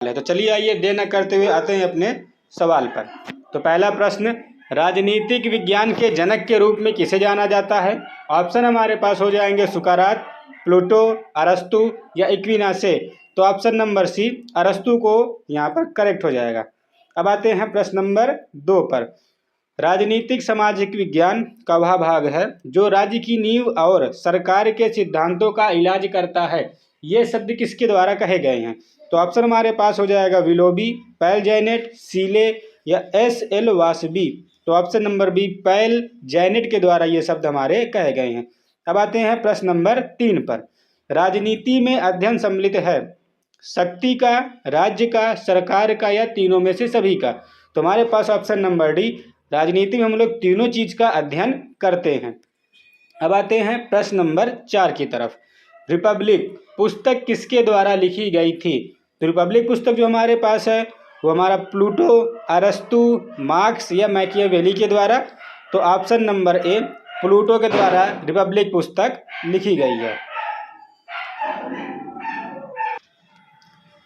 तो चलिए आइए देर न करते हुए आते हैं अपने सवाल पर। तो पहला प्रश्न, राजनीतिक विज्ञान के जनक के रूप में किसे जाना जाता है? ऑप्शन हमारे पास हो जाएंगे सुकरात, प्लूटो, अरस्तु या इक्विनासे। तो ऑप्शन नंबर सी अरस्तु को यहाँ पर करेक्ट हो जाएगा। अब आते हैं प्रश्न नंबर 2 पर। राजनीतिक सामाजिक विज्ञान का वह भाग है जो राज्य की नींव और सरकार के सिद्धांतों का इलाज करता है। ये शब्द किसके द्वारा कहे गए हैं? तो ऑप्शन हमारे पास हो जाएगा विलोबी, पैल जैनेट, सीले या एस.एल. वासबी। तो ऑप्शन नंबर बी पैल जैनेट के द्वारा ये शब्द हमारे कहे गए हैं। अब आते हैं प्रश्न नंबर 3 पर। राजनीति में अध्ययन सम्मिलित है शक्ति का, राज्य का, सरकार का या तीनों में से सभी का। तो हमारे पास ऑप्शन नंबर डी, राजनीति में हम लोग तीनों चीज का अध्ययन करते हैं। अब आते हैं प्रश्न नंबर 4 की तरफ। रिपब्लिक पुस्तक किसके द्वारा लिखी गई थी? तो रिपब्लिक पुस्तक जो हमारे पास है वो हमारा प्लूटो, अरस्तु, मार्क्स या मैकियावेली के द्वारा। तो ऑप्शन नंबर ए प्लूटो के द्वारा रिपब्लिक पुस्तक लिखी गई है।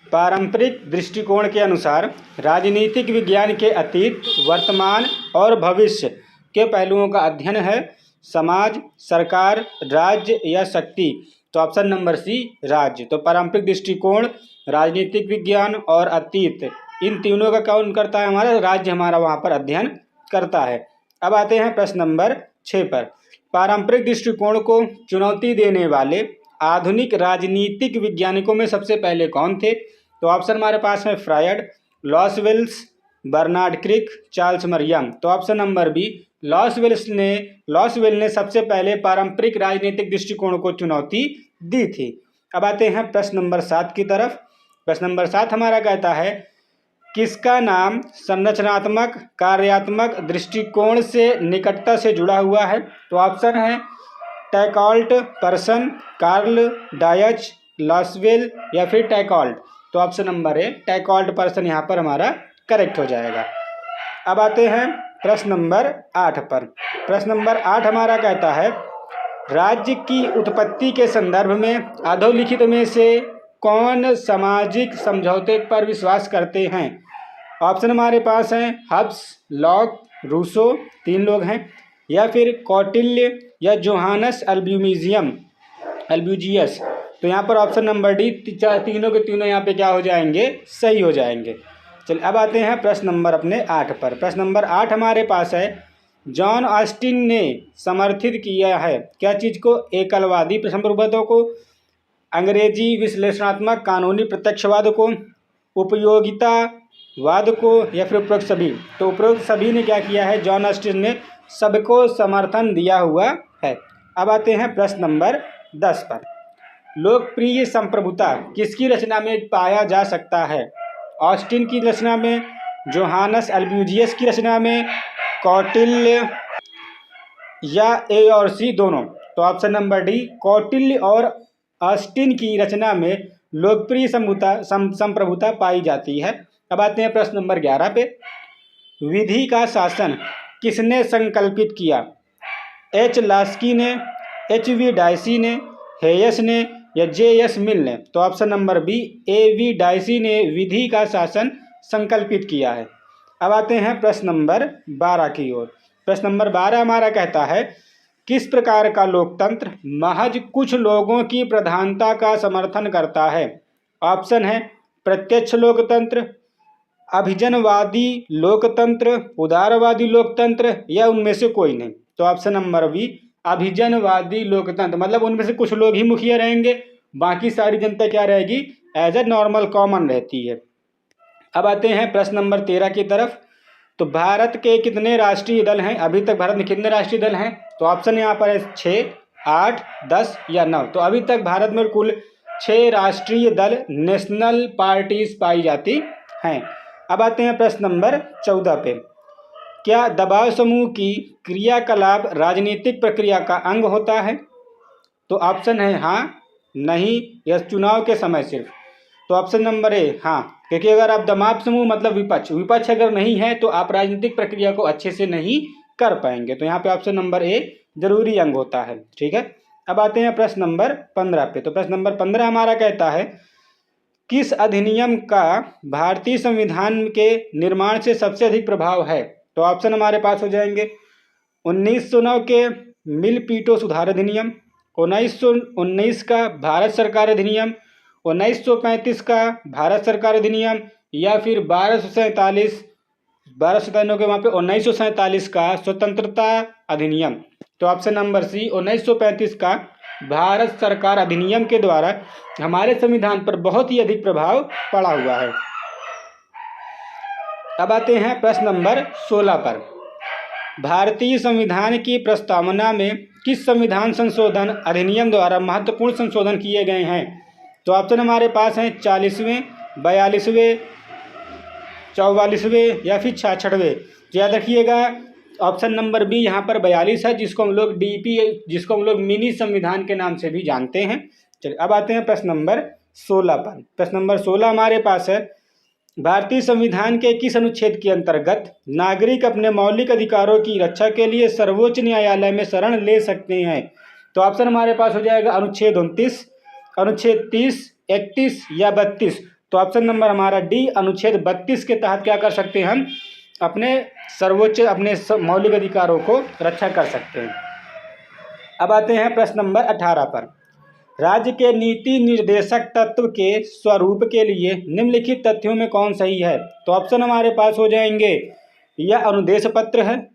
पारंपरिक दृष्टिकोण के अनुसार राजनीतिक विज्ञान के अतीत, वर्तमान और भविष्य के पहलुओं का अध्ययन है समाज, सरकार, राज्य या शक्ति। तो ऑप्शन नंबर सी राज्य। तो पारंपरिक दृष्टिकोण, राजनीतिक विज्ञान और अतीत, इन तीनों का कौन करता है? हमारा राज्य हमारा वहाँ पर अध्ययन करता है। अब आते हैं प्रश्न नंबर 6 पर। पारंपरिक दृष्टिकोण को चुनौती देने वाले आधुनिक राजनीतिक वैज्ञानिकों में सबसे पहले कौन थे? तो ऑप्शन हमारे पास है फ्रायड, लॉसवेल्स, बर्नार्ड क्रिक, चार्ल्स मरियम। तो ऑप्शन नंबर बी लॉसवेल ने सबसे पहले पारंपरिक राजनीतिक दृष्टिकोण को चुनौती दी थी। अब आते हैं प्रश्न नंबर 7 की तरफ। प्रश्न नंबर 7 हमारा कहता है किसका नाम संरचनात्मक कार्यात्मक दृष्टिकोण से निकटता से जुड़ा हुआ है? तो ऑप्शन है टैकॉल्ट पर्सन, कार्ल डायच, लॉसवेल या फिर टैकॉल्ट। तो ऑप्शन नंबर ए टैकॉल्ट पर्सन यहाँ पर हमारा करेक्ट हो जाएगा। अब आते हैं प्रश्न नंबर 8 पर। प्रश्न नंबर 8 हमारा कहता है राज्य की उत्पत्ति के संदर्भ में अधोलिखित में से कौन सामाजिक समझौते पर विश्वास करते हैं? ऑप्शन हमारे पास हैं हब्स, लॉक, रूसो, 3 लोग हैं, या फिर कौटिल्य या जोहानस अल्ब्यूजियस। तो यहाँ पर ऑप्शन नंबर डी, तीनों के तीनों यहाँ पे क्या हो जाएंगे? सही हो जाएंगे। चलिए अब आते हैं प्रश्न नंबर अपने 8 पर। प्रश्न नंबर 8 हमारे पास है जॉन ऑस्टिन ने समर्थित किया है क्या चीज़ को? एकलवादी संप्रभुत्व को, अंग्रेजी विश्लेषणात्मक कानूनी प्रत्यक्षवाद को, उपयोगितावाद को या फिर उपरोक्त सभी। तो उपरोक्त सभी ने क्या किया है? जॉन ऑस्टिन ने सबको समर्थन दिया हुआ है। अब आते हैं प्रश्न नंबर 10 पर। लोकप्रिय संप्रभुता किसकी रचना में पाया जा सकता है? ऑस्टिन की रचना में, जोहानस अल्ब्यूजियस की रचना में, कौटिल्य या ए और सी दोनों। तो ऑप्शन नंबर डी कौटिल्य और ऑस्टिन की रचना में लोकप्रिय संप्रभुता पाई जाती है। अब आते हैं प्रश्न नंबर 11 पे। विधि का शासन किसने संकल्पित किया? एच लास्की ने, एच.वी. डायसी ने, हेयस ने या जे.एस. मिल ने। तो option number B A V. Dicey ने विधि का शासन संकल्पित किया है। अब आते हैं प्रश्न नंबर 12 की ओर। प्रश्न नंबर 12 हमारा कहता है किस प्रकार का लोकतंत्र महज कुछ लोगों की प्रधानता का समर्थन करता है? ऑप्शन है प्रत्यक्ष लोकतंत्र, अभिजनवादी लोकतंत्र, उदारवादी लोकतंत्र या उनमें से कोई नहीं। तो ऑप्शन नंबर बी अभिजनवादी लोकतंत्र, मतलब उनमें से कुछ लोग ही मुखिया रहेंगे, बाकी सारी जनता क्या रहेगी? एज ए नॉर्मल कॉमन रहती है। अब आते हैं प्रश्न नंबर 13 की तरफ। तो भारत के कितने राष्ट्रीय दल हैं? अभी तक भारत में कितने राष्ट्रीय दल हैं? तो ऑप्शन यहाँ पर है 6, 8, 10 या 9। तो अभी तक भारत में कुल 6 राष्ट्रीय दल नेशनल पार्टीज पाई जाती हैं। अब आते हैं प्रश्न नंबर 14 पे। क्या दबाव समूह की क्रियाकलाप राजनीतिक प्रक्रिया का अंग होता है? तो ऑप्शन है हाँ, नहीं या चुनाव के समय सिर्फ। तो ऑप्शन नंबर ए हाँ, क्योंकि अगर आप दबाव समूह मतलब विपक्ष अगर नहीं है तो आप राजनीतिक प्रक्रिया को अच्छे से नहीं कर पाएंगे। तो यहाँ पे ऑप्शन नंबर ए जरूरी अंग होता है। ठीक है। अब आते हैं प्रश्न नंबर 15 पे। तो प्रश्न नंबर 15 हमारा कहता है किस अधिनियम का भारतीय संविधान के निर्माण से सबसे अधिक प्रभाव है? तो ऑप्शन हमारे पास हो जाएंगे 1909 के मिलपीटो सुधार अधिनियम, 1919 का भारत सरकार अधिनियम, 1935 का भारत सरकार अधिनियम, या फिर 1247 के वहाँ पे 1947 का स्वतंत्रता अधिनियम। तो ऑप्शन नंबर सी 1935 का भारत सरकार अधिनियम के द्वारा हमारे संविधान पर बहुत ही अधिक प्रभाव पड़ा हुआ है। अब आते हैं प्रश्न नंबर 16 पर। भारतीय संविधान की प्रस्तावना में किस संविधान संशोधन अधिनियम द्वारा महत्वपूर्ण संशोधन किए गए हैं? तो ऑप्शन हमारे पास हैं 40वें, 42वें, 44वें या फिर 66वें। तो याद रखिएगा ऑप्शन नंबर बी यहाँ पर 42 है, जिसको हम लोग जिसको हम लोग मिनी संविधान के नाम से भी जानते हैं। चलिए अब आते हैं प्रश्न नंबर 16 पर। प्रश्न नंबर 16 हमारे पास है, भारतीय संविधान के किस अनुच्छेद के अंतर्गत नागरिक अपने मौलिक अधिकारों की रक्षा के लिए सर्वोच्च न्यायालय में शरण ले सकते हैं? तो ऑप्शन हमारे पास हो जाएगा अनुच्छेद 29, अनुच्छेद 30, 31 या 32। तो ऑप्शन नंबर हमारा डी अनुच्छेद 32 के तहत क्या कर सकते हैं, हम अपने मौलिक अधिकारों को रक्षा कर सकते हैं। अब आते हैं प्रश्न नंबर 18 पर। राज्य के नीति निर्देशक तत्व के स्वरूप के लिए निम्नलिखित तथ्यों में कौन सही है? तो ऑप्शन हमारे पास हो जाएंगे, यह अनुदेश पत्र है,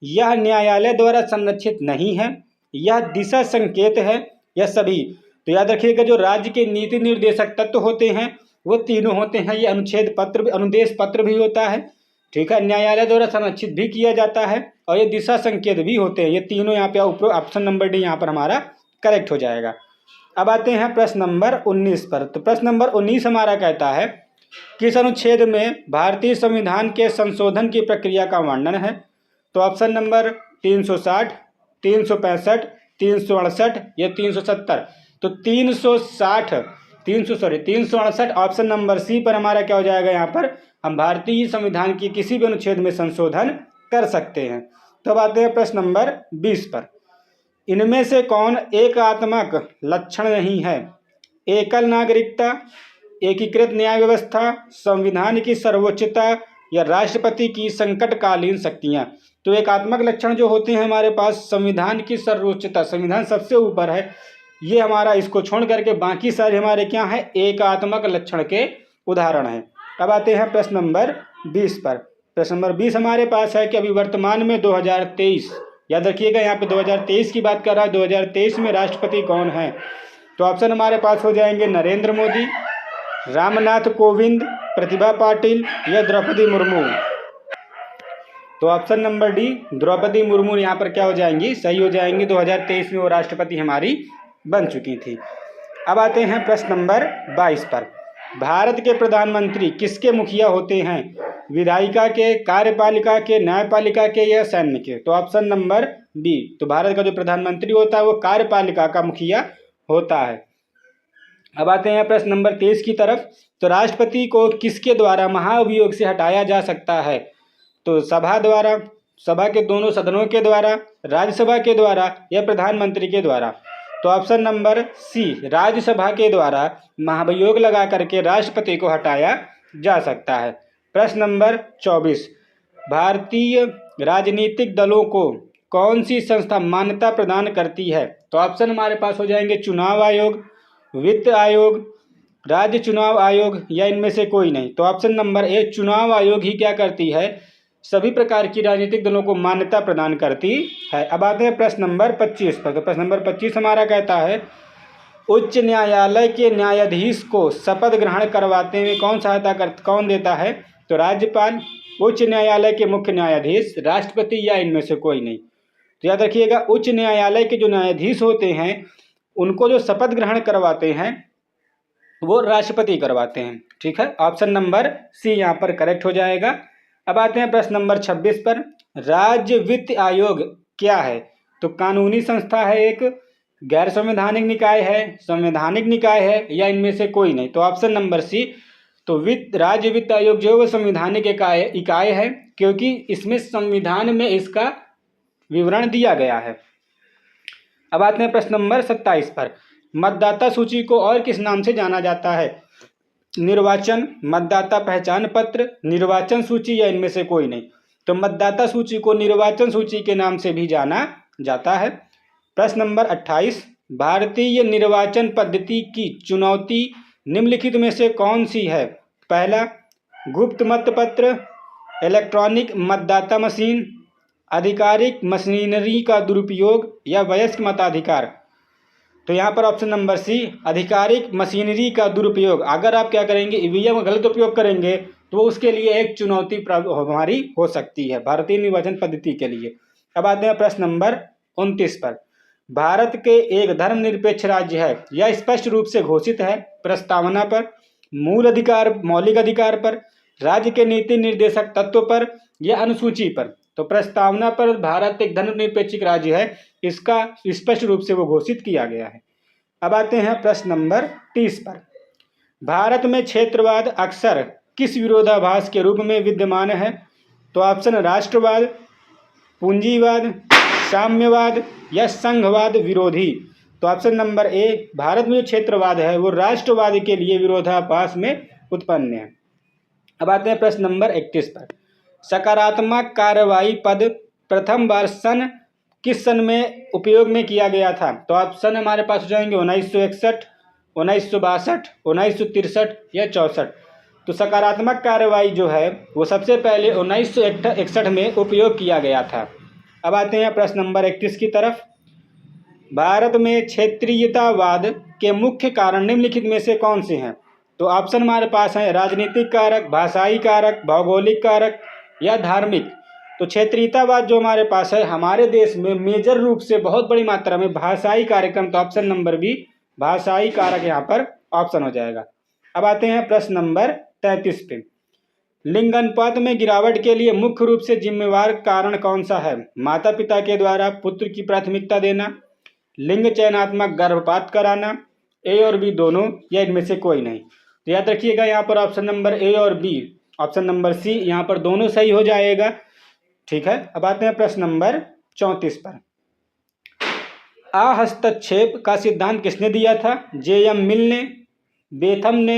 यह न्यायालय द्वारा संरक्षित नहीं है, यह दिशा संकेत है, या सभी। तो याद रखिएगा जो राज्य के नीति निर्देशक तत्व होते हैं वो तीनों होते हैं। ये अनुदेश पत्र भी होता है, ठीक है, न्यायालय द्वारा संरक्षित भी किया जाता है, और ये दिशा संकेत भी होते हैं। ये तीनों यहाँ पे ऑप्शन नंबर डी यहाँ पर हमारा करेक्ट हो जाएगा। अब आते हैं प्रश्न नंबर 19 पर। तो प्रश्न नंबर 19 हमारा कहता है, किस अनुच्छेद में भारतीय संविधान के संशोधन की प्रक्रिया का वर्णन है? तो ऑप्शन नंबर 360, 365, 368 या 370। तो 368 ऑप्शन नंबर सी पर हमारा क्या हो जाएगा, यहाँ पर हम भारतीय संविधान की किसी भी अनुच्छेद में संशोधन कर सकते हैं। तो अब आते हैं प्रश्न नंबर 20 पर। इनमें से कौन एकात्मक लक्षण नहीं है? एकल नागरिकता, एकीकृत न्याय व्यवस्था, संविधान की सर्वोच्चता, या राष्ट्रपति की संकटकालीन शक्तियां। तो एकात्मक लक्षण जो होते हैं हमारे पास, संविधान की सर्वोच्चता, संविधान सबसे ऊपर है, ये हमारा इसको छोड़ करके बाकी सारे हमारे क्या है, एकात्मक लक्षण के उदाहरण हैं। अब आते हैं प्रश्न नंबर 20 पर। प्रश्न नंबर 20 हमारे पास है कि अभी वर्तमान में 2023, याद रखिएगा यहाँ पे 2023 की बात कर रहा है, 2023 में राष्ट्रपति कौन है? तो ऑप्शन हमारे पास हो जाएंगे नरेंद्र मोदी, रामनाथ कोविंद, प्रतिभा पाटिल या द्रौपदी मुर्मू। तो option number D Draupadi Murmu यहाँ पर क्या हो जाएंगी, सही हो जाएंगी। 2023 में वो राष्ट्रपति हमारी बन चुकी थी। अब आते हैं प्रश्न नंबर 22 पर। भारत के प्रधानमंत्री किसके मुखिया होते हैं? विधायिका के, कार्यपालिका के, न्यायपालिका के या सैन्य के? तो ऑप्शन नंबर बी। तो भारत का जो प्रधानमंत्री होता है वो कार्यपालिका का मुखिया होता है। अब आते हैं प्रश्न नंबर 23 की तरफ। तो राष्ट्रपति को किसके द्वारा महाअभियोग से हटाया जा सकता है? तो सभा द्वारा, सभा के दोनों सदनों के द्वारा, राज्यसभा के द्वारा या प्रधानमंत्री के द्वारा? तो ऑप्शन नंबर सी राज्यसभा के द्वारा महाभियोग लगा करके राष्ट्रपति को हटाया जा सकता है। प्रश्न नंबर 24। भारतीय राजनीतिक दलों को कौन सी संस्था मान्यता प्रदान करती है? तो ऑप्शन हमारे पास हो जाएंगे चुनाव आयोग, वित्त आयोग, राज्य चुनाव आयोग या इनमें से कोई नहीं। तो ऑप्शन नंबर ए चुनाव आयोग ही क्या करती है, सभी प्रकार की राजनीतिक दलों को मान्यता प्रदान करती है। अब आते हैं प्रश्न नंबर 25 पर। तो प्रश्न नंबर 25 हमारा कहता है, उच्च न्यायालय के न्यायाधीश को शपथ ग्रहण करवाते में कौन देता है? तो राज्यपाल, उच्च न्यायालय के मुख्य न्यायाधीश, राष्ट्रपति या इनमें से कोई नहीं। तो याद रखिएगा उच्च न्यायालय के जो न्यायाधीश होते हैं उनको जो शपथ ग्रहण करवाते हैं वो राष्ट्रपति करवाते हैं, ठीक है। ऑप्शन नंबर सी यहाँ पर करेक्ट हो जाएगा। अब आते हैं प्रश्न नंबर 26 पर। राज्य वित्त आयोग क्या है? तो कानूनी संस्था है, एक गैर संवैधानिक निकाय है, संवैधानिक निकाय है या इनमें से कोई नहीं। तो ऑप्शन नंबर सी। तो राज्य वित्त आयोग जो है वो संवैधानिक इकाई है, क्योंकि इसमें संविधान में इसका विवरण दिया गया है। अब आते हैं प्रश्न नंबर 27 पर। मतदाता सूची को और किस नाम से जाना जाता है? निर्वाचन, मतदाता पहचान पत्र, निर्वाचन सूची या इनमें से कोई नहीं। तो मतदाता सूची को निर्वाचन सूची के नाम से भी जाना जाता है। प्रश्न नंबर 28, भारतीय निर्वाचन पद्धति की चुनौती निम्नलिखित में से कौन सी है? पहला, गुप्त मतपत्र, इलेक्ट्रॉनिक मतदाता मशीन, आधिकारिक मशीनरी का दुरुपयोग या वयस्क मताधिकार। तो यहाँ पर ऑप्शन नंबर सी, आधिकारिक मशीनरी का दुरुपयोग। अगर आप क्या करेंगे, ईवीएम का गलत उपयोग करेंगे तो उसके लिए एक चुनौती हमारी हो सकती है भारतीय निर्वाचन पद्धति के लिए। अब आते हैं प्रश्न नंबर 29 पर। भारत के एक धर्मनिरपेक्ष राज्य है, यह स्पष्ट रूप से घोषित है प्रस्तावना पर, मूल अधिकार मौलिक अधिकार पर, राज्य के नीति निर्देशक तत्व पर या अनुसूची पर। तो प्रस्तावना पर भारत एक धर्मनिरपेक्ष राज्य है, इसका स्पष्ट रूप से वो घोषित किया गया है। अब आते हैं प्रश्न नंबर 30 पर। भारत में क्षेत्रवाद अक्सर किस विरोधाभास के रूप में विद्यमान है? तो ऑप्शन राष्ट्रवाद, पूंजीवाद, साम्यवाद या संघवाद विरोधी। तो ऑप्शन नंबर ए, भारत में जो क्षेत्रवाद है वो राष्ट्रवाद के लिए विरोधाभास में उत्पन्न है। अब आते हैं प्रश्न नंबर 31 पर। सकारात्मक कार्रवाई पद प्रथम बार किस सन में उपयोग में किया गया था? तो ऑप्शन हमारे पास हो जाएंगे 1961, 1962, 1963 या 64। तो सकारात्मक कार्रवाई जो है वो सबसे पहले 1961 में उपयोग किया गया था। अब आते हैं प्रश्न नंबर 31 की तरफ। भारत में क्षेत्रीयतावाद के मुख्य कारण निम्नलिखित में से कौन से हैं? तो ऑप्शन हमारे पास हैं राजनीतिक कारक, भाषाई कारक, भौगोलिक कारक या धार्मिक। तो क्षेत्रीयतावाद जो हमारे पास है, हमारे देश में मेजर रूप से बहुत बड़ी मात्रा में भाषाई कार्यक्रम। तो ऑप्शन नंबर बी, भाषाई कारक यहाँ पर ऑप्शन हो जाएगा। अब आते हैं प्रश्न नंबर 33 पे। लिंग अनुपात में गिरावट के लिए मुख्य रूप से जिम्मेवार कारण कौन सा है? माता पिता के द्वारा पुत्र की प्राथमिकता देना, लिंग चयनात्मक गर्भपात कराना, ए और बी दोनों या इनमें से कोई नहीं। तो याद रखिएगा यहाँ पर ऑप्शन नंबर ए और बी, ऑप्शन नंबर सी यहाँ पर दोनों सही हो जाएगा। ठीक है। अब आते हैं प्रश्न नंबर 34 पर। हस्तक्षेप का सिद्धांत किसने दिया था? जे.एम. मिल ने, बेथम ने,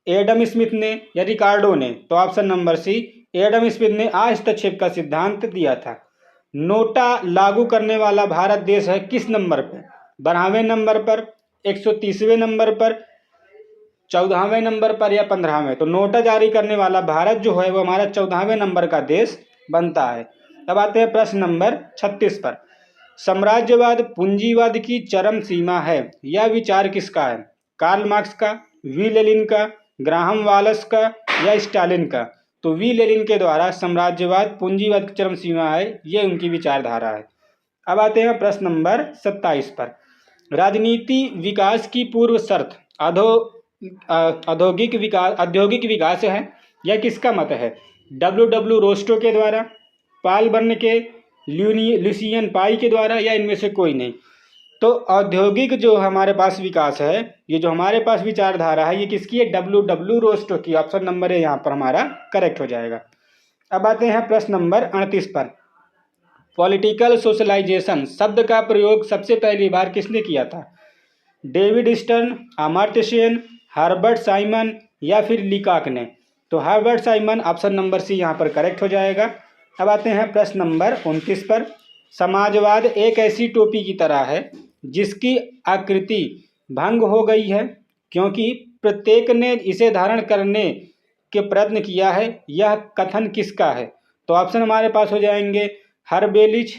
एडम स्मिथ ने या रिकार्डो ने? तो option number C, Adam Smith ने हस्तक्षेप का सिद्धांत दिया था। नोटा लागू करने वाला भारत देश है किस नंबर पर? 12वें नंबर पर, 130वें नंबर पर, 14वें नंबर पर या 15वें? तो नोटा जारी करने वाला भारत जो है वो हमारा 14वें नंबर का देश बनता है। अब आते हैं प्रश्न नंबर 36 पर। साम्राज्यवाद पूंजीवाद की चरम सीमा है, यह विचार किसका है? कार्ल मार्क्स का, वी लेनिन का, ग्राहम वाल्स का या स्टालिन का? तो वी लेनिन के द्वारा साम्राज्यवाद पूंजीवाद की चरम सीमा है, ये उनकी विचारधारा है। अब आते हैं प्रश्न नंबर 27 पर। राजनीति विकास की पूर्व शर्त औद्योगिक विकास है, यह किसका मत है? डब्ल्यू रोस्टो के द्वारा, पाल बर्न के, ल्यूसियन पाई के द्वारा या इनमें से कोई नहीं? तो औद्योगिक जो हमारे पास विकास है, ये जो हमारे पास विचारधारा है, ये किसकी है? डब्ल्यू रोस्टो की। ऑप्शन नंबर ए यहाँ पर हमारा करेक्ट हो जाएगा। अब आते हैं प्रश्न नंबर 38 पर। पॉलिटिकल सोशलाइजेशन शब्द का प्रयोग सबसे पहली बार किसने किया था? David Stern, Amartya Sen, Herbert Simon या फिर लीकॉक ने? तो Herbert Simon, option number C यहाँ पर करेक्ट हो जाएगा। अब आते हैं प्रश्न नंबर 29 पर। समाजवाद एक ऐसी टोपी की तरह है जिसकी आकृति भंग हो गई है क्योंकि प्रत्येक ने इसे धारण करने के प्रयत्न किया है, यह कथन किसका है? तो ऑप्शन हमारे पास हो जाएंगे हर्बेलिच,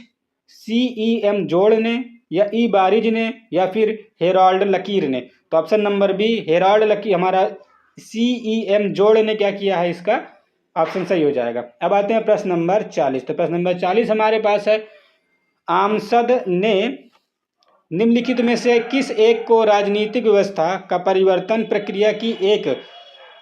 CEM जोड़ ने या ई बारिज ने या फिर हेराल्ड लकीर ने? तो ऑप्शन नंबर बी, हेराल्ड लकीर, हमारा CEM जोड़ ने क्या किया है, इसका ऑप्शन सही हो जाएगा। अब आते हैं प्रश्न नंबर 40। तो प्रश्न नंबर 40 हमारे पास है, आमसद ने निम्नलिखित में से किस एक को राजनीतिक व्यवस्था का परिवर्तन प्रक्रिया की एक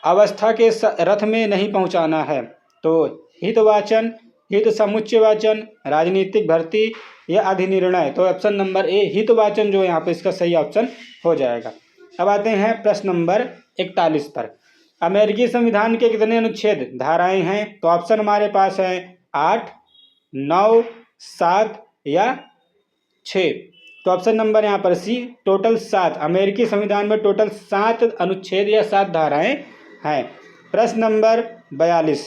अवस्था के रथ में नहीं पहुंचाना है? तो हितवाचन, हित समुच्चयवाचन, राजनीतिक भर्ती या अधिनिर्णय? तो ऑप्शन नंबर ए, हितवाचन जो यहाँ पे इसका सही ऑप्शन हो जाएगा। अब आते हैं प्रश्न नंबर 41 पर। अमेरिकी संविधान के कितने अनुच्छेद धाराएं हैं? तो ऑप्शन हमारे पास है 8, 9, 7 या 6। तो ऑप्शन नंबर यहाँ पर सी, टोटल 7। अमेरिकी संविधान में टोटल 7 अनुच्छेद या 7 धाराएं हैं। प्रश्न नंबर 42,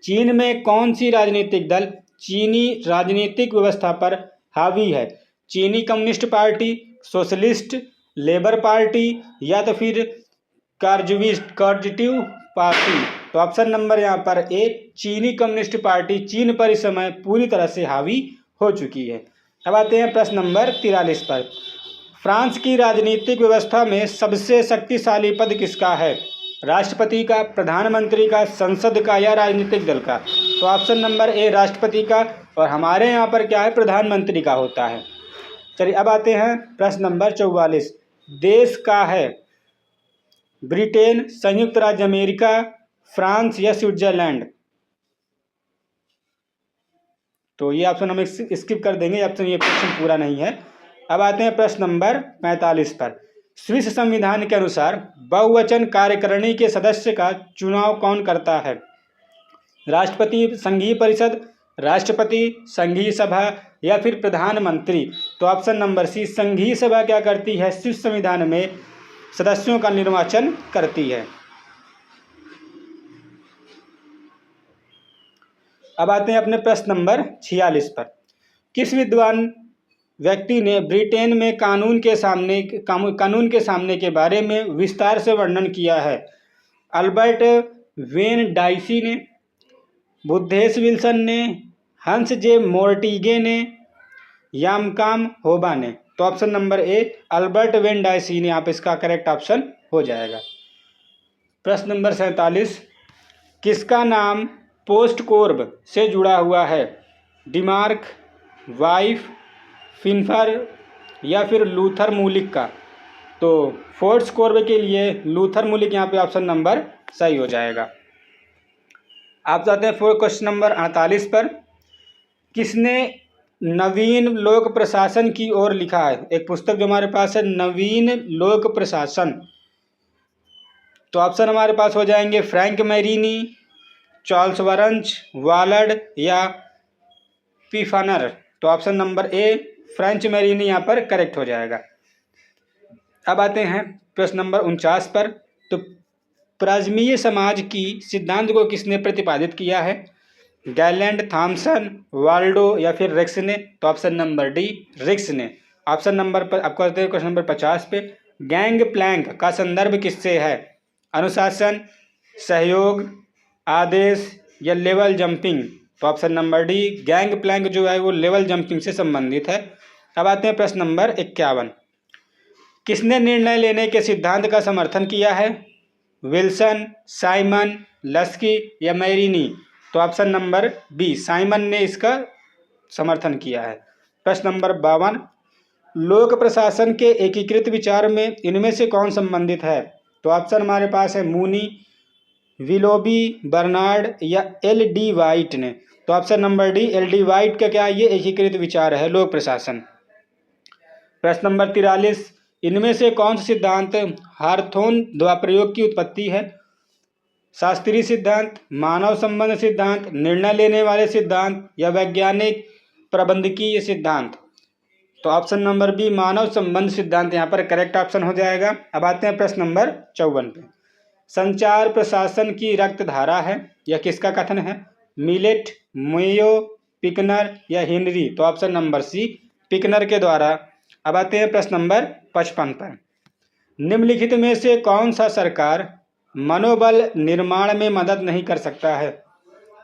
चीन में कौन सी राजनीतिक दल चीनी राजनीतिक व्यवस्था पर हावी है? चीनी communist party, socialist, labour party या तो फिर कंजर्वेटिव पार्टी? तो ऑप्शन नंबर यहाँ पर ए, चीनी कम्युनिस्ट पार्टी चीन पर इस समय पूरी तरह से हावी हो चुकी है। अब आते हैं प्रश्न नंबर 43 पर, फ्रांस की राजनीतिक व्यवस्था में सबसे शक्तिशाली पद किसका है? राष्ट्रपति का, प्रधानमंत्री का, संसद का या राजनीतिक दल का? तो ऑप्शन नंबर ए राष्ट्रपति का, और हमारे यहाँ पर क्या है, प्रधानमंत्री का होता है। चलिए अब आते हैं प्रश्न नंबर 44, देश का है ब्रिटेन, संयुक्त राज्य अमेरिका, फ्रांस या स्विट्जरलैंड? तो ये ऑप्शन हम स्किप कर देंगे, ऑप्शन ये क्वेश्चन पूरा नहीं है। अब आते हैं प्रश्न नंबर 45 पर, स्विस संविधान के अनुसार बहुवचन कार्यकारिणी के सदस्य का चुनाव कौन करता है? राष्ट्रपति, संघीय परिषद, राष्ट्रपति, संघीय सभा या फिर प्रधानमंत्री? तो ऑप्शन नंबर सी, संघीय सभा क्या करती है, स्विस संविधान में सदस्यों का निर्वाचन करती है। अब आते हैं अपने प्रश्न नंबर 46 पर, किस विद्वान व्यक्ति ने ब्रिटेन में कानून के सामने के बारे में विस्तार से वर्णन किया है? अल्बर्ट वेन डाइसी ने, बुद्धेश विल्सन ने, हंस जे मोर्टिगे ने, यामकाम होबा ने? तो option number A Albert when dicey ने आप इसका करेक्ट ऑप्शन हो जाएगा। प्रश्न नंबर 47, किसका नाम पोस्ट कोर्ब से जुड़ा हुआ है? डिमार्क, वाइफ, फिनफर या फिर लूथर मूलिक का? तो फोर्ट्स कोर्ब के लिए लूथर मूलिक यहाँ पे ऑप्शन नंबर सही हो जाएगा। आप जाते हैं क्वेश्चन नंबर 48 पर, किसने नवीन लोक प्रशासन की ओर लिखा है? एक पुस्तक जो हमारे पास है, नवीन लोक प्रशासन। तो ऑप्शन हमारे पास हो जाएंगे फ्रैंक मैरीनी, चार्ल्स वरंच, वालड या पिफनर? तो ऑप्शन नंबर ए फ्रेंच मैरीनी यहाँ पर करेक्ट हो जाएगा। अब आते हैं प्रश्न नंबर 49 पर, तो प्राजमीय समाज की सिद्धांत को किसने प्रतिपादित किया है? गैलेंड, थॉमसन, वाल्डो या फिर रिक्स ने? तो ऑप्शन नंबर डी रिक्स ने। ऑप्शन नंबर पर आपको आते हैं क्वेश्चन नंबर 50 पे, गैंग प्लैंक का संदर्भ किससे है? अनुशासन, सहयोग, आदेश या लेवल जंपिंग? तो option number D gang plank जो है वो लेवल जंपिंग से संबंधित है। अब आते हैं प्रश्न नंबर 51, किसने निर्णय लेने के सिद्धांत का समर्थन किया है? विल्सन, साइमन, लस्की या मैरीनी? तो ऑप्शन नंबर बी साइमन ने इसका समर्थन किया है। प्रश्न नंबर 52, लोक प्रशासन के एकीकृत विचार में इनमें से कौन संबंधित है? तो ऑप्शन हमारे पास है मूनी, विलोबी, बर्नार्ड या एल डी वाइट ने? तो option number D L D white का क्या है, ये एकीकृत विचार है लोक प्रशासन। प्रश्न नंबर 43, इनमें से कौन सा सिद्धांत हार्थोन द्वारा प्रयोग की उत्पत्ति है? शास्त्रीय सिद्धांत, मानव संबंध सिद्धांत, निर्णय लेने वाले सिद्धांत या वैज्ञानिक प्रबंधकीय सिद्धांत? तो ऑप्शन नंबर बी मानव संबंध सिद्धांत यहाँ पर करेक्ट ऑप्शन हो जाएगा। अब आते हैं प्रश्न नंबर 54 पे, संचार प्रशासन की रक्त धारा है, यह किसका कथन है? मिलेट, मेयो, पिकनर या हेनरी? तो ऑप्शन नंबर सी पिकनर के द्वारा। अब आते हैं प्रश्न नंबर 55 पर, निम्नलिखित में से कौन सा सरकार मनोबल निर्माण में मदद नहीं कर सकता है?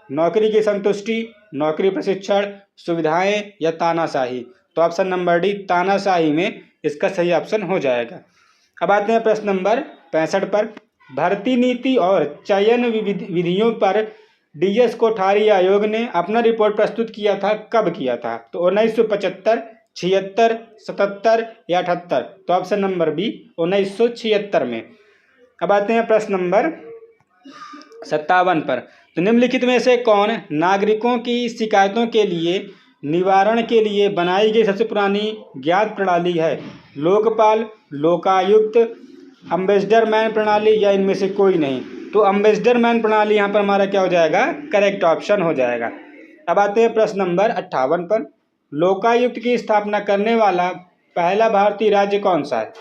नौकरी की संतुष्टि, नौकरी प्रशिक्षण, सुविधाएं या तानाशाही? तो ऑप्शन नंबर डी तानाशाही में इसका सही ऑप्शन हो जाएगा। अब आते हैं प्रश्न नंबर 65 पर, भर्ती नीति और चयन विधियों पर डीएस कोठारी आयोग ने अपना रिपोर्ट प्रस्तुत किया था, कब किया था? तो 1975, 76, 77 या 78? तो ऑप्शन नंबर बी 1976 में। अब आते हैं प्रश्न नंबर 57 पर, तो निम्नलिखित में से कौन नागरिकों की शिकायतों के लिए निवारण के लिए बनाई गई सबसे पुरानी ज्ञात प्रणाली है? लोकपाल, लोकायुक्त, अम्बेसडर मैन प्रणाली या इनमें से कोई नहीं? तो अम्बेसडर मैन प्रणाली यहाँ पर हमारा क्या हो जाएगा, करेक्ट ऑप्शन हो जाएगा। अब आते हैं प्रश्न नंबर 58 पर, लोकायुक्त की स्थापना करने वाला पहला भारतीय राज्य कौन सा है?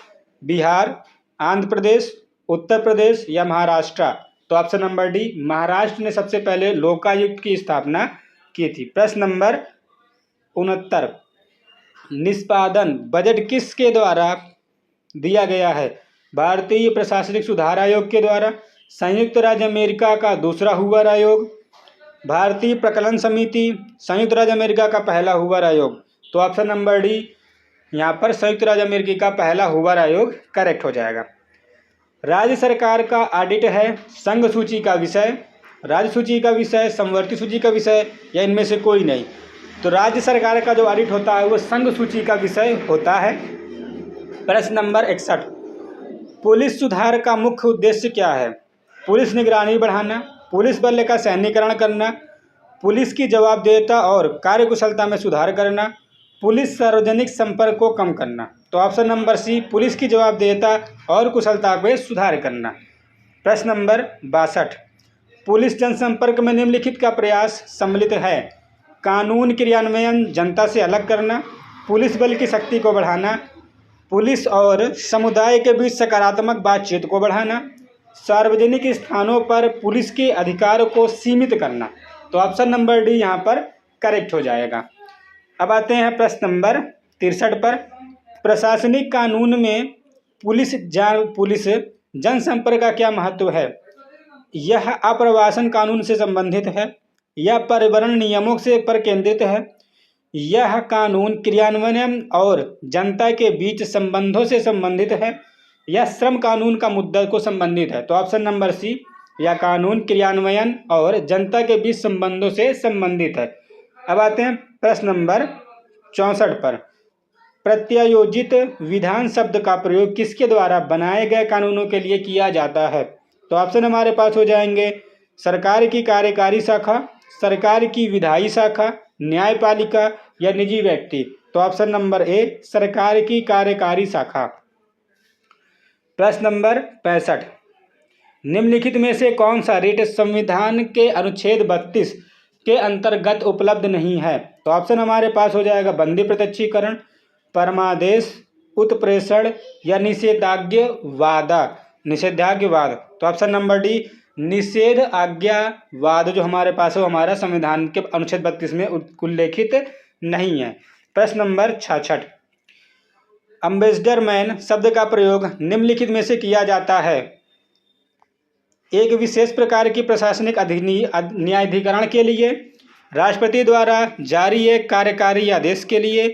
बिहार, आंध्र प्रदेश, उत्तर प्रदेश या महाराष्ट्र? तो ऑप्शन नंबर डी, महाराष्ट्र ने सबसे पहले लोकायुक्त की स्थापना की थी। प्रश्न नंबर 69, निष्पादन बजट किसके द्वारा दिया गया है? भारतीय प्रशासनिक सुधार आयोग के द्वारा, संयुक्त राज्य अमेरिका का दूसरा हूवर आयोग, भारतीय प्रकलन समिति, संयुक्त राज्य अमेरिका का पहला हूवर आयोग? तो ऑप्शन नंबर डी, यहाँ पर संयुक्त राज्य अमेरिका का पहला हूवर आयोग करेक्ट हो जाएगा। राज्य सरकार का ऑडिट है संघ सूची का विषय, राज्य सूची का विषय, समवर्ती सूची का विषय, या इनमें से कोई नहीं? तो राज्य सरकार का जो ऑडिट होता है वो संघ सूची का विषय होता है। प्रश्न नंबर 61, पुलिस सुधार का मुख्य उद्देश्य क्या है? पुलिस निगरानी बढ़ाना, पुलिस बल का सैन्यीकरण करना, पुलिस की जवाबदेहिता और कार्यकुशलता में सुधार करना, पुलिस सार्वजनिक संपर्क को कम करना? तो ऑप्शन नंबर सी, पुलिस की जवाबदेहिता और कुशलता में सुधार करना। प्रश्न नंबर 62, पुलिस जनसंपर्क में निम्नलिखित का प्रयास सम्मिलित है? कानून क्रियान्वयन जनता से अलग करना, पुलिस बल की शक्ति को बढ़ाना, पुलिस और समुदाय के बीच सकारात्मक बातचीत को बढ़ाना, सार्वजनिक स्थानों पर पुलिस के अधिकार को सीमित करना? तो ऑप्शन नंबर डी यहाँ पर करेक्ट हो जाएगा। अब आते हैं प्रश्न नंबर 63 पर। प्रशासनिक कानून में पुलिस जनसंपर्क का क्या महत्व है? यह आप्रवासन कानून से संबंधित है, यह पर्यावरण नियमों से पर केंद्रित है, यह कानून क्रियान्वयन और जनता के बीच संबंधों से संबंधित है, यह श्रम कानून का मुद्दा को संबंधित है? तो ऑप्शन नंबर सी, यह कानून क्रियान्वयन और जनता के बीच संबंधों से संबंधित है। अब आते हैं प्रश्न नंबर 64 पर। प्रत्यायोजित विधान शब्द का प्रयोग किसके द्वारा बनाए गए कानूनों के लिए किया जाता है? तो ऑप्शन हमारे पास हो जाएंगे सरकार की कार्यकारी शाखा, सरकार की विधायी शाखा, न्यायपालिका या निजी व्यक्ति? तो ऑप्शन नंबर ए, सरकार की कार्यकारी शाखा। प्रश्न नंबर 65, निम्नलिखित में से कौन सा रिट संविधान के अनुच्छेद 32 के अंतर्गत उपलब्ध नहीं है? तो ऑप्शन हमारे पास हो जाएगा बंदी प्रत्यक्षीकरण, परमादेश, उत्प्रेषण या निषेधाज्ञावाद? तो ऑप्शन नंबर डी, निषेध आज्ञावाद जो हमारे पास है वो हमारा संविधान के अनुच्छेद 32 में उल्लेखित नहीं है। प्रश्न नंबर 66, अम्बेसडर मैन शब्द का प्रयोग निम्नलिखित में से किया जाता है? एक विशेष प्रकार की प्रशासनिक न्यायाधिकरण के लिए, राष्ट्रपति द्वारा जारी एक कार्यकारी आदेश के लिए,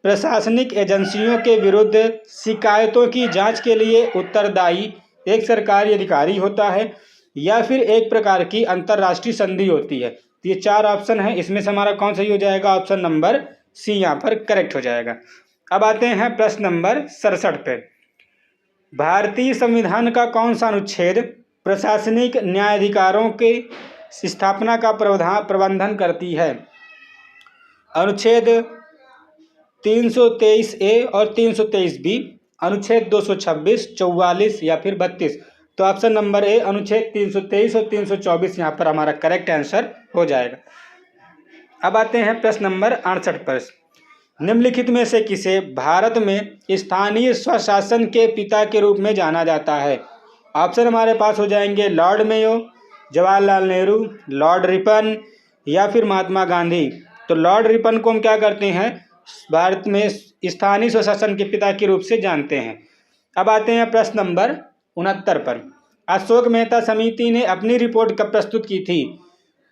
प्रशासनिक एजेंसियों के विरुद्ध शिकायतों की जांच के लिए उत्तरदायी एक सरकारी अधिकारी होता है, या फिर एक प्रकार की अंतर्राष्ट्रीय संधि होती है? तो ये 4 ऑप्शन है, इसमें से हमारा कौन सही हो जाएगा? ऑप्शन नंबर सी यहाँ पर करेक्ट हो जाएगा। अब आते हैं प्रश्न नंबर 67 पे। भारतीय संविधान का कौन सा अनुच्छेद प्रशासनिक न्यायाधिकारों के स्थापना का प्रबंधन करती है? अनुच्छेद 323 ए और 323 बी, अनुच्छेद 226, 44 या फिर 32? तो ऑप्शन नंबर ए, अनुच्छेद 323 और 324 यहाँ पर हमारा करेक्ट आंसर हो जाएगा। अब आते हैं प्रश्न नंबर 68 पर। निम्नलिखित में से किसे भारत में स्थानीय स्वशासन के पिता के रूप में जाना जाता है? ऑप्शन हमारे पास हो जाएंगे Lord Mayo, Jawaharlal Nehru, Lord Ripon या फिर महात्मा गांधी? तो लॉर्ड रिपन को हम क्या करते हैं, भारत में स्थानीय स्वशासन के पिता के रूप से जानते हैं। अब आते हैं प्रश्न नंबर 69 पर। अशोक मेहता समिति ने अपनी रिपोर्ट कब प्रस्तुत की थी?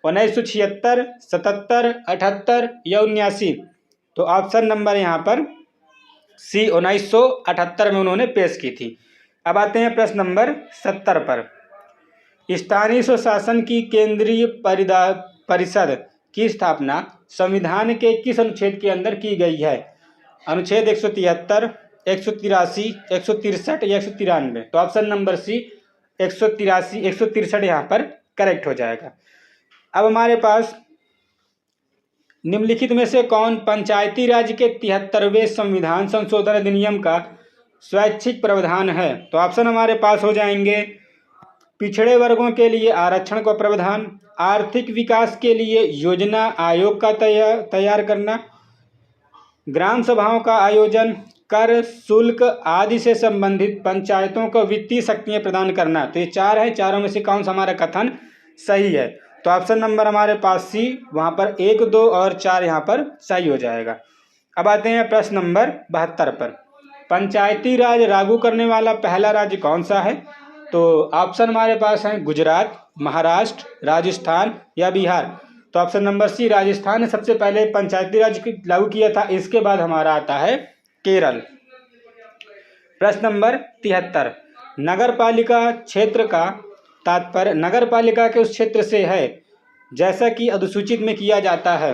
1976, 77, 78 या 79? तो ऑप्शन नंबर यहाँ पर सी, 1978 में उन्होंने पेश की थी। अब आते हैं प्रश्न नंबर 70 पर। स्थानीय स्वशासन की केंद्रीय परिषद की स्थापना संविधान के किस अनुच्छेद के अंदर की गई है? अनुच्छेद 173, 183, 163 या 193? तो ऑप्शन नंबर सी, 183, 163 यहाँ पर करेक्ट हो जाएगा। अब हमारे पास निम्नलिखित में से कौन पंचायती राज के 73वें संविधान संशोधन अधिनियम का स्वैच्छिक प्रावधान है? तो ऑप्शन हमारे पास हो जाएंगे पिछड़े वर्गों के लिए आरक्षण का प्रावधान, आर्थिक विकास के लिए योजना आयोग का तैयार करना, ग्राम सभाओं का आयोजन, कर, शुल्क आदि से संबंधित पंचायतों को वित्तीय शक्तियाँ प्रदान करना। तो ये 4 है, चारों में से कौन सा हमारा कथन सही है? तो ऑप्शन नंबर हमारे पास सी, वहाँ पर 1, 2 और 4 यहाँ पर सही हो जाएगा। अब आते हैं प्रश्न नंबर 72 पर। पंचायती राज लागू करने वाला पहला राज्य कौन सा है? तो ऑप्शन हमारे पास हैं गुजरात, महाराष्ट्र, राजस्थान या बिहार। तो ऑप्शन नंबर सी, राजस्थान ने सबसे पहले पंचायती राज लागू किया था। इसके बाद हमारा आता है केरल। प्रश्न नंबर 73, नगर पालिका क्षेत्र का तात्पर्य नगर पालिका के उस क्षेत्र से है जैसा कि अनुसूचित में किया जाता है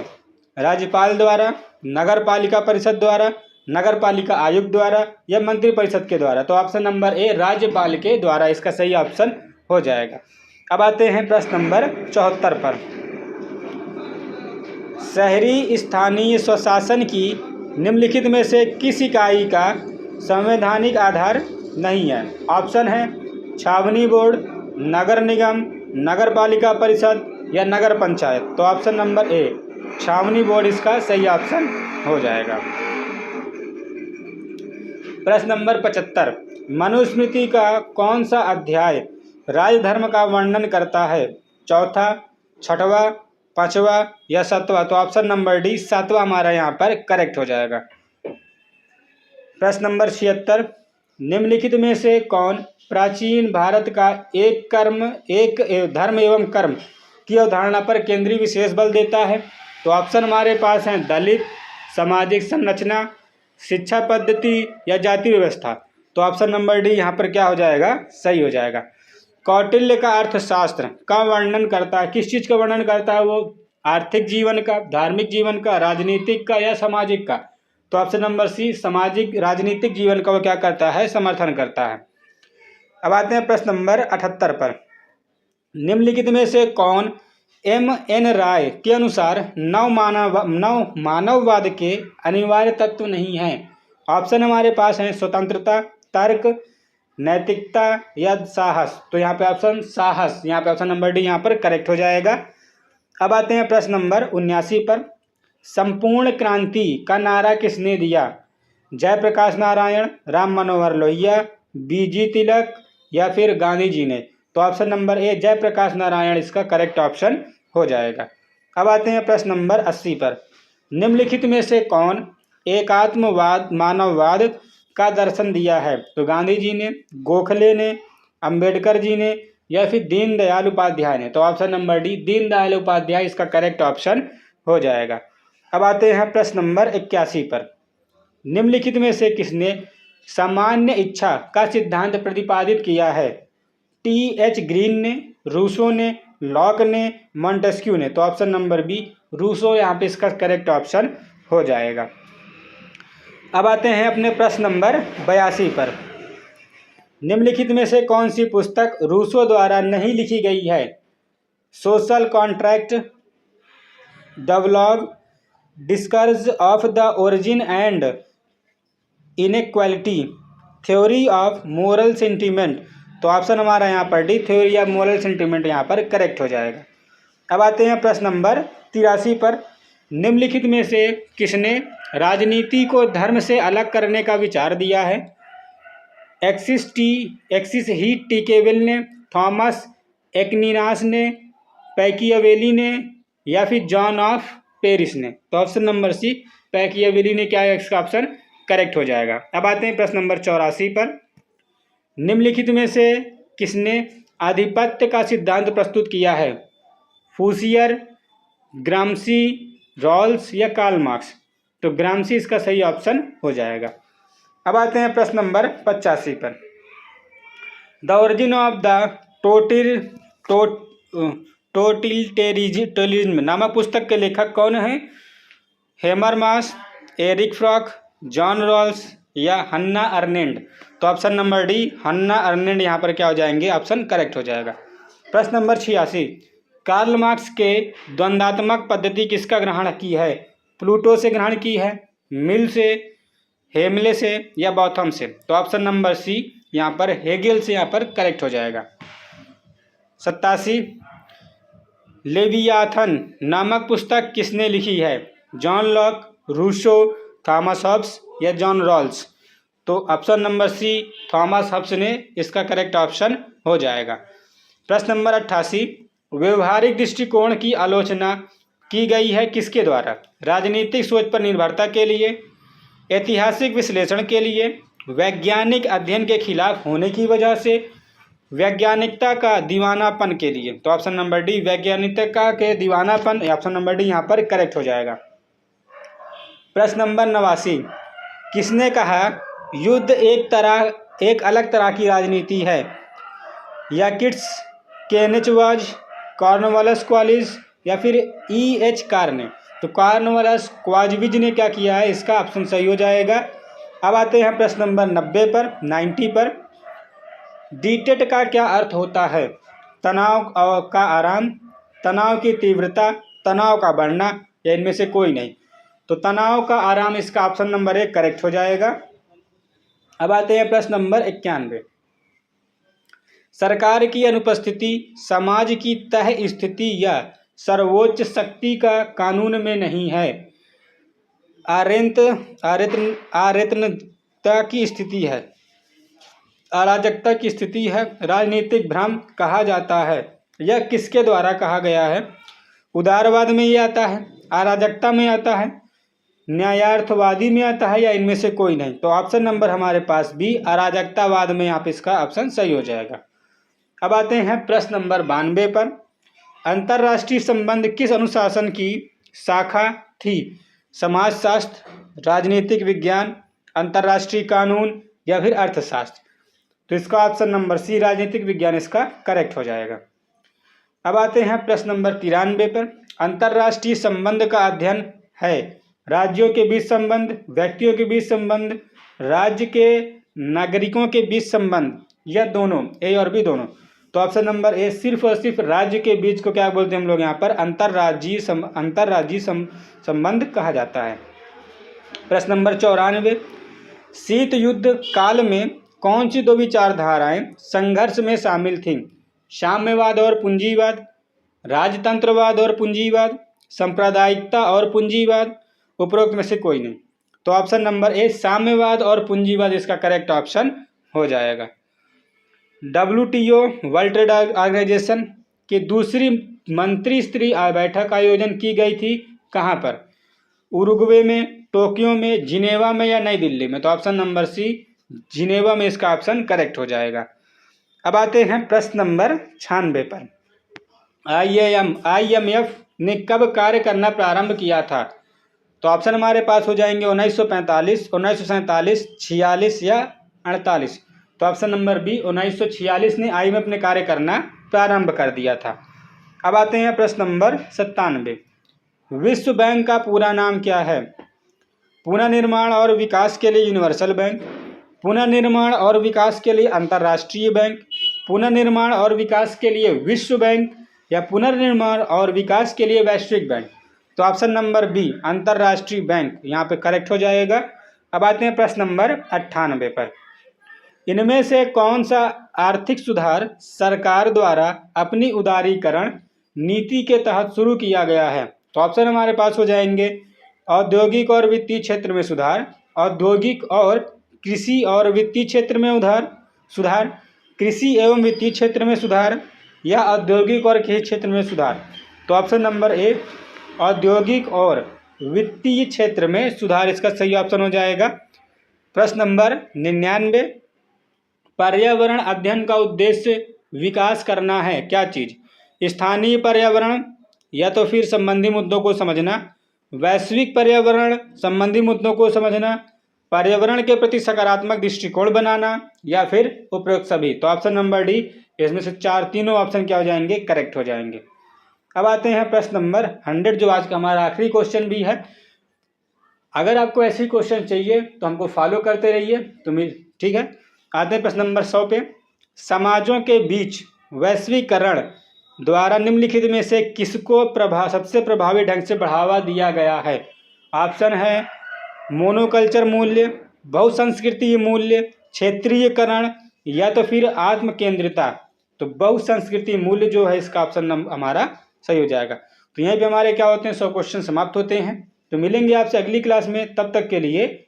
राज्यपाल द्वारा, नगर पालिका परिषद द्वारा, नगर पालिका आयुक्त द्वारा या मंत्री परिषद के द्वारा। तो ऑप्शन नंबर ए, राज्यपाल के द्वारा, इसका सही ऑप्शन हो जाएगा। अब आते हैं प्रश्न नंबर 74 पर। शहरी स्थानीय स्वशासन की निम्नलिखित में से किस इकाई का संवैधानिक आधार नहीं है? ऑप्शन है छावनी बोर्ड, नगर निगम, नगर पालिका परिषद या नगर पंचायत। तो ऑप्शन नंबर ए, छावनी बोर्ड, इसका सही ऑप्शन हो जाएगा। प्रश्न नंबर 75, मनुस्मृति का कौन सा अध्याय राजधर्म का वर्णन करता है? चौथा, छठवां, पांचवा या सातवां? तो ऑप्शन नंबर डी, सातवां हमारा यहाँ पर करेक्ट हो जाएगा। प्रश्न नंबर 76, निम्नलिखित में से कौन प्राचीन भारत का एक धर्म एवं कर्म की अवधारणा पर केंद्रीय विशेष बल देता है? तो ऑप्शन हमारे पास हैं दलित, सामाजिक संरचना, शिक्षा पद्धति या जाति व्यवस्था। तो ऑप्शन नंबर डी यहाँ पर क्या हो जाएगा? सही हो जाएगा। कौटिल्य का अर्थशास्त्र का वर्णन करता है, किस चीज़ का वर्णन करता है? वो आर्थिक जीवन का, धार्मिक जीवन का, राजनीतिक का या सामाजिक का? तो ऑप्शन नंबर सी, सामाजिक राजनीतिक जीवन का वो क्या करता है? समर्थन करता है। अब आते हैं प्रश्न नंबर 78 पर। निम्नलिखित में से कौन M.N. राय के अनुसार नव मानववाद के अनिवार्य तत्व नहीं है? ऑप्शन हमारे पास हैं स्वतंत्रता, तर्क, नैतिकता या साहस। तो यहाँ पे ऑप्शन साहस, यहाँ पे ऑप्शन नंबर डी यहाँ पर करेक्ट हो जाएगा। अब आते हैं प्रश्न नंबर 79 पर। संपूर्ण क्रांति का नारा किसने दिया? जयप्रकाश नारायण, राम मनोहर लोहिया, बीजी तिलक या फिर गांधी जी ने? तो option number A, Jayaprakash Narayan, इसका करेक्ट ऑप्शन हो जाएगा। अब आते हैं प्रश्न नंबर 80 पर। निम्नलिखित में से कौन एकात्मवाद मानववाद का दर्शन दिया है? तो गांधी जी ने, गोखले ने, अंबेडकर जी ने या फिर दीनदयाल उपाध्याय ने? तो option number D, Deendayal Upadhyaya, इसका करेक्ट ऑप्शन हो जाएगा। अब आते हैं प्रश्न नंबर 81 पर। निम्नलिखित में से किसने सामान्य इच्छा का सिद्धांत प्रतिपादित किया है? T.H. ग्रीन ने, रूसो ने, लॉक ने, मॉन्टेस्क्यू ने? तो ऑप्शन नंबर बी, रूसो, यहाँ पे इसका करेक्ट ऑप्शन हो जाएगा। अब आते हैं अपने प्रश्न नंबर 82 पर। निम्नलिखित में से कौन सी पुस्तक रूसो द्वारा नहीं लिखी गई है? Social contract, dialogue, discourse of the origin and inequality, theory of moral sentiment? तो ऑप्शन हमारा यहाँ पर D, theory of moral sentiment, यहाँ पर करेक्ट हो जाएगा। अब आते हैं प्रश्न नंबर 83 पर। निम्नलिखित में से किसने राजनीति को धर्म से अलग करने का विचार दिया है? एक्सिस ही टिकेविल ने, थॉमस एक्विनास ने, पैकियावेली ने या फिर जॉन ऑफ पेरिस ने? तो ऑप्शन नंबर सी, पैकियावेली ने क्या है? इसका ऑप्शन करेक्ट हो जाएगा। अब आते हैं प्रश्न नंबर 84 पर। निम्नलिखित में से किसने आधिपत्य का सिद्धांत प्रस्तुत किया है? फूसियर, ग्राम्सी, रॉल्स या कार्ल मार्क्स? तो ग्राम्सी इसका सही ऑप्शन हो जाएगा। अब आते हैं प्रश्न नंबर 85 पर। द ओरिजिन ऑफ द टोटलिटेरिज्म नामक पुस्तक के लेखक कौन है? हेमरमास, एरिक फ्रॉक, जॉन रॉल्स या हन्ना अर्नेंड? तो ऑप्शन नंबर डी, हन्ना अर्नेंड, यहाँ पर क्या हो जाएंगे? ऑप्शन करेक्ट हो जाएगा। प्रश्न नंबर 86, कार्ल मार्क्स के द्वंद्वात्मक पद्धति किसका ग्रहण की है? प्लूटो से ग्रहण की है, मिल से, हेमले से या बॉथम से? तो ऑप्शन नंबर सी, यहाँ पर हेगेल से यहाँ पर करेक्ट हो जाएगा। 87, लेवियाथन नामक पुस्तक किसने लिखी है? John Locke, Rousseau, Thomas Hobbes या जॉन रॉल्स? तो option number C Thomas Hobbes ने इसका करेक्ट ऑप्शन हो जाएगा। प्रश्न नंबर 88, व्यवहारिक दृष्टिकोण की आलोचना की गई है किसके द्वारा? राजनीतिक सोच पर निर्भरता के लिए, ऐतिहासिक विश्लेषण के लिए, वैज्ञानिक अध्ययन के खिलाफ होने की वजह से, वैज्ञानिकता का दीवानापन के लिए। तो ऑप्शन नंबर डी वैज्ञानिकता के दीवानापन, ऑप्शन नंबर डी यहाँ पर करेक्ट हो जाएगा। प्रश्न नंबर 89, किसने कहा युद्ध एक अलग तरह की राजनीति है? याकिट्स, केनिचवाज, कॉर्नवालिस क्वालिस या फिर E.H. कार्ने? तो कॉर्नवालिस क्वाजविज ने क्या किया है, इसका ऑप्शन सही हो जाएगा। अब आते हैं प्रश्न नंबर 90 पर। डिटेट का क्या अर्थ होता है? तनाव का आराम, तनाव की तीव्रता, तनाव का बढ़ना या इनमें से कोई नहीं? तो तनाव का आराम इसका ऑप्शन नंबर 1 करेक्ट हो जाएगा। अब आते हैं प्रश्न नंबर 91, सरकार की अनुपस्थिति समाज की तह स्थिति या सर्वोच्च शक्ति का कानून में नहीं है। आरेतनता की स्थिति है, अराजकता की स्थिति है, राजनीतिक भ्रम कहा जाता है। यह किसके द्वारा कहा गया है? उदारवाद में ये आता है, अराजकता में आता है, न्यायार्थवादी में आता है या इनमें से कोई नहीं? तो ऑप्शन नंबर हमारे पास भी अराजकतावाद में यहाँ पे इसका ऑप्शन सही हो जाएगा। अब आते हैं प्रश्न नंबर 92 पर। अंतर्राष्ट्रीय संबंध किस अनुशासन की शाखा थी? समाजशास्त्र, राजनीतिक विज्ञान, अंतर्राष्ट्रीय कानून या फिर अर्थशास्त्र? तो इसका ऑप्शन नंबर सी राजनीतिक विज्ञान इसका करेक्ट हो जाएगा। अब आते हैं प्रश्न नंबर 93 पर। अंतर्राष्ट्रीय संबंध का अध्ययन है राज्यों के बीच संबंध, व्यक्तियों के बीच संबंध, राज्य के नागरिकों के बीच संबंध या दोनों, ए और बी दोनों? तो ऑप्शन नंबर ए सिर्फ और सिर्फ राज्य के बीच को क्या बोलते हैं हम लोग यहाँ पर? अंतर्राज्यीय संबंध कहा जाता है। प्रश्न नंबर 94, शीत युद्ध काल में कौन सी 2 विचारधाराएं संघर्ष में शामिल थीं? साम्यवाद और पूंजीवाद, राजतंत्रवाद और पूंजीवाद, सांप्रदायिकता और पूंजीवाद, उपरोक्त में से कोई नहीं? तो ऑप्शन नंबर ए साम्यवाद और पूंजीवाद इसका करेक्ट ऑप्शन हो जाएगा। WTO वर्ल्ड ट्रेड ऑर्गेनाइजेशन की दूसरी मंत्री स्तरीय बैठक आयोजन की गई थी कहाँ पर? उरुग्वे में, टोक्यो में, जिनेवा में या नई दिल्ली में? तो ऑप्शन नंबर सी जिनेवा में इसका ऑप्शन करेक्ट हो जाएगा। अब आते हैं प्रश्न नंबर 96 पर। IMF ने कब कार्य करना प्रारंभ किया था? तो ऑप्शन हमारे पास हो जाएंगे 1945, 1947, 46 या 48। तो ऑप्शन नंबर बी 1946 ने IMF ने कार्य करना प्रारंभ कर दिया था। अब आते हैं प्रश्न नंबर 97, विश्व बैंक का पूरा नाम क्या है? पुनर्निर्माण और विकास के लिए यूनिवर्सल बैंक, पुनर्निर्माण और विकास के लिए अंतर्राष्ट्रीय बैंक, पुनर्निर्माण और विकास के लिए विश्व बैंक या पुनर्निर्माण और विकास के लिए वैश्विक बैंक? तो ऑप्शन नंबर बी अंतर्राष्ट्रीय बैंक यहाँ पे करेक्ट हो जाएगा। अब आते हैं प्रश्न नंबर 98 पर। इनमें से कौन सा आर्थिक सुधार सरकार द्वारा अपनी उदारीकरण नीति के तहत शुरू किया गया है? तो ऑप्शन हमारे पास हो जाएंगे औद्योगिक और वित्तीय क्षेत्र में सुधार, औद्योगिक और कृषि और वित्तीय क्षेत्र में सुधार, कृषि एवं वित्तीय क्षेत्र में सुधार या औद्योगिक और कृषि क्षेत्र में सुधार? तो ऑप्शन नंबर ए औद्योगिक और वित्तीय क्षेत्र में सुधार इसका सही ऑप्शन हो जाएगा। प्रश्न नंबर 99, पर्यावरण अध्ययन का उद्देश्य विकास करना है क्या चीज़? स्थानीय पर्यावरण या तो फिर संबंधी मुद्दों को समझना, वैश्विक पर्यावरण संबंधी मुद्दों को समझना, पर्यावरण के प्रति सकारात्मक दृष्टिकोण बनाना या फिर उपरोक्त सभी? तो ऑप्शन नंबर डी इसमें से तीनों ऑप्शन क्या हो जाएंगे? करेक्ट हो जाएंगे। अब आते हैं प्रश्न नंबर 100 जो आज का हमारा आखिरी क्वेश्चन भी है। अगर आपको ऐसे क्वेश्चन चाहिए तो हमको फॉलो करते रहिए, तो ठीक है। आते हैं प्रश्न नंबर 100 पे। समाजों के बीच वैश्वीकरण द्वारा निम्नलिखित में से किसको सबसे प्रभावी ढंग से बढ़ावा दिया गया है? ऑप्शन है मोनोकल्चर मूल्य, बहुसंस्कृतीय मूल्य, क्षेत्रीयकरण या तो फिर आत्म केंद्रिता। तो बहुसंस्कृतीय मूल्य जो है इसका ऑप्शन हमारा सही हो जाएगा। तो यहीं पे हमारे क्या होते हैं 100 क्वेश्चन समाप्त होते हैं। तो मिलेंगे आपसे अगली क्लास में, तब तक के लिए